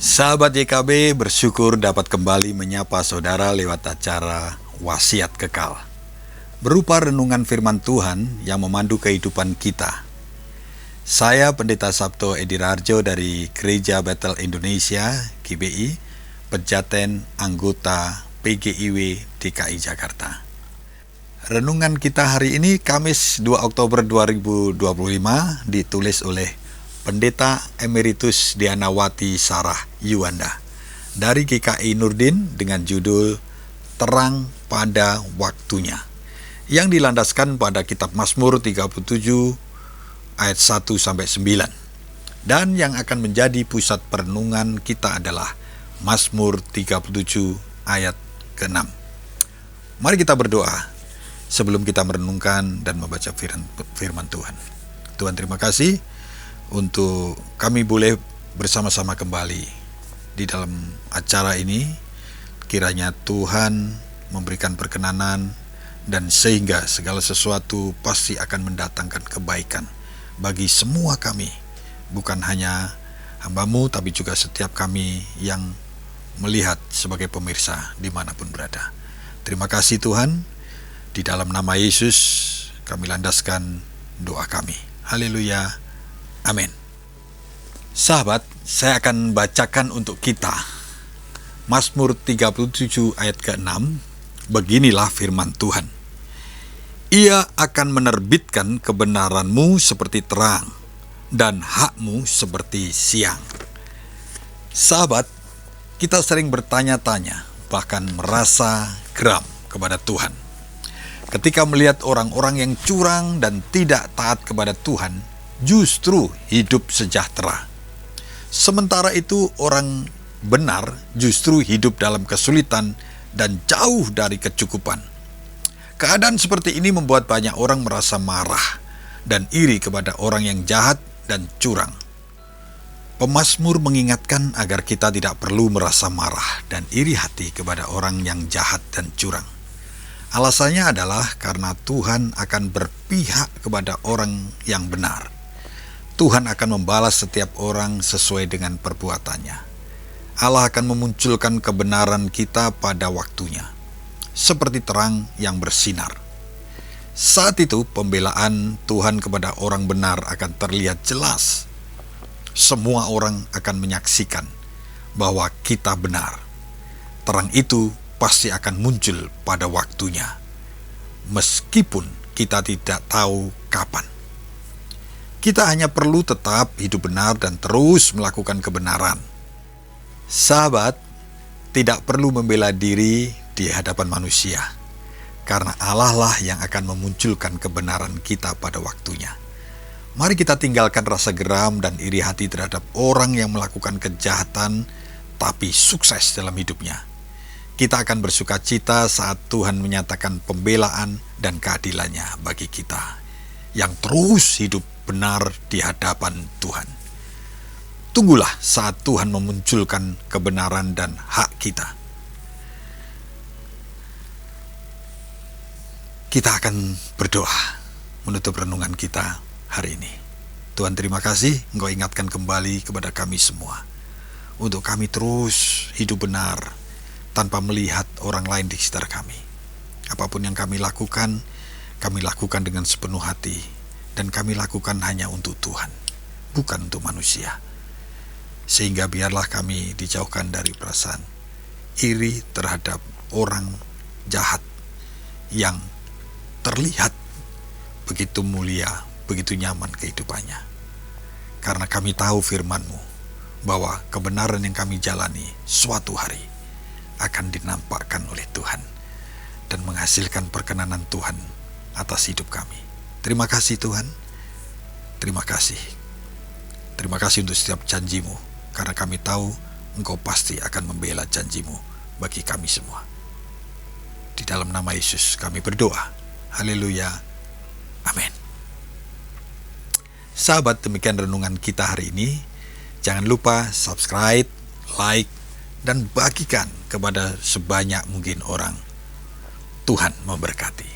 Sahabat YKB, bersyukur dapat kembali menyapa saudara lewat acara Wasiat Kekal, berupa renungan firman Tuhan yang memandu kehidupan kita. Saya Pendeta Sabto Edi Rarjo dari Gereja Bethel Indonesia, GBI, Pejaten anggota PGIW DKI Jakarta. Renungan kita hari ini Kamis 2 Oktober 2025 ditulis oleh Pendeta Emeritus Dianawati Sarah Yuwanda dari GKI Nurdin dengan judul Terang pada Waktunya, yang dilandaskan pada kitab Mazmur 37 ayat 1-9, dan yang akan menjadi pusat perenungan kita adalah Mazmur 37 ayat ke-6. Mari kita berdoa sebelum kita merenungkan dan membaca firman Tuhan. Tuhan, terima kasih untuk kami boleh bersama-sama kembali di dalam acara ini. Kiranya Tuhan memberikan perkenanan dan sehingga segala sesuatu pasti akan mendatangkan kebaikan bagi semua kami, bukan hanya hamba-Mu tapi juga setiap kami yang melihat sebagai pemirsa dimanapun berada. Terima kasih Tuhan, di dalam nama Yesus kami landaskan doa kami. Haleluya. Amin. Sahabat, saya akan bacakan untuk kita Mazmur 37 ayat ke-6. Beginilah firman Tuhan. Ia akan menerbitkan kebenaran-Mu seperti terang dan hak-Mu seperti siang. Sahabat, kita sering bertanya-tanya, bahkan merasa geram kepada Tuhan ketika melihat orang-orang yang curang dan tidak taat kepada Tuhan justru hidup sejahtera. Sementara itu orang benar justru hidup dalam kesulitan dan jauh dari kecukupan. Keadaan seperti ini membuat banyak orang merasa marah dan iri kepada orang yang jahat dan curang. Pemazmur mengingatkan agar kita tidak perlu merasa marah dan iri hati kepada orang yang jahat dan curang. Alasannya adalah karena Tuhan akan berpihak kepada orang yang benar. Tuhan akan membalas setiap orang sesuai dengan perbuatannya. Allah akan memunculkan kebenaran kita pada waktunya, seperti terang yang bersinar. Saat itu pembelaan Tuhan kepada orang benar akan terlihat jelas. Semua orang akan menyaksikan bahwa kita benar. Terang itu pasti akan muncul pada waktunya, meskipun kita tidak tahu kapan. Kita hanya perlu tetap hidup benar dan terus melakukan kebenaran. Sahabat, tidak perlu membela diri di hadapan manusia, karena Allah lah yang akan memunculkan kebenaran kita pada waktunya. Mari kita tinggalkan rasa geram dan iri hati terhadap orang yang melakukan kejahatan tapi sukses dalam hidupnya. Kita akan bersuka cita saat Tuhan menyatakan pembelaan dan keadilannya bagi kita yang terus hidup benar di hadapan Tuhan. Tunggulah saat Tuhan memunculkan kebenaran dan hak kita. Kita akan berdoa menutup renungan kita hari ini. Tuhan, terima kasih Engkau ingatkan kembali kepada kami semua untuk kami terus hidup benar tanpa melihat orang lain di sekitar kami. Apapun yang kami lakukan dengan sepenuh hati. Dan kami lakukan hanya untuk Tuhan, bukan untuk manusia. Sehingga biarlah kami dijauhkan dari perasaan iri terhadap orang jahat yang terlihat begitu mulia, begitu nyaman kehidupannya. Karena kami tahu firman-Mu bahwa kebenaran yang kami jalani suatu hari akan dinampakkan oleh Tuhan dan menghasilkan perkenanan Tuhan atas hidup kami. Terima kasih Tuhan, terima kasih. Terima kasih untuk setiap janji-Mu, karena kami tahu Engkau pasti akan membela janji-Mu bagi kami semua. Di dalam nama Yesus kami berdoa. Haleluya. Amin. Sahabat, demikian renungan kita hari ini. Jangan lupa subscribe, like, dan bagikan kepada sebanyak mungkin orang. Tuhan memberkati.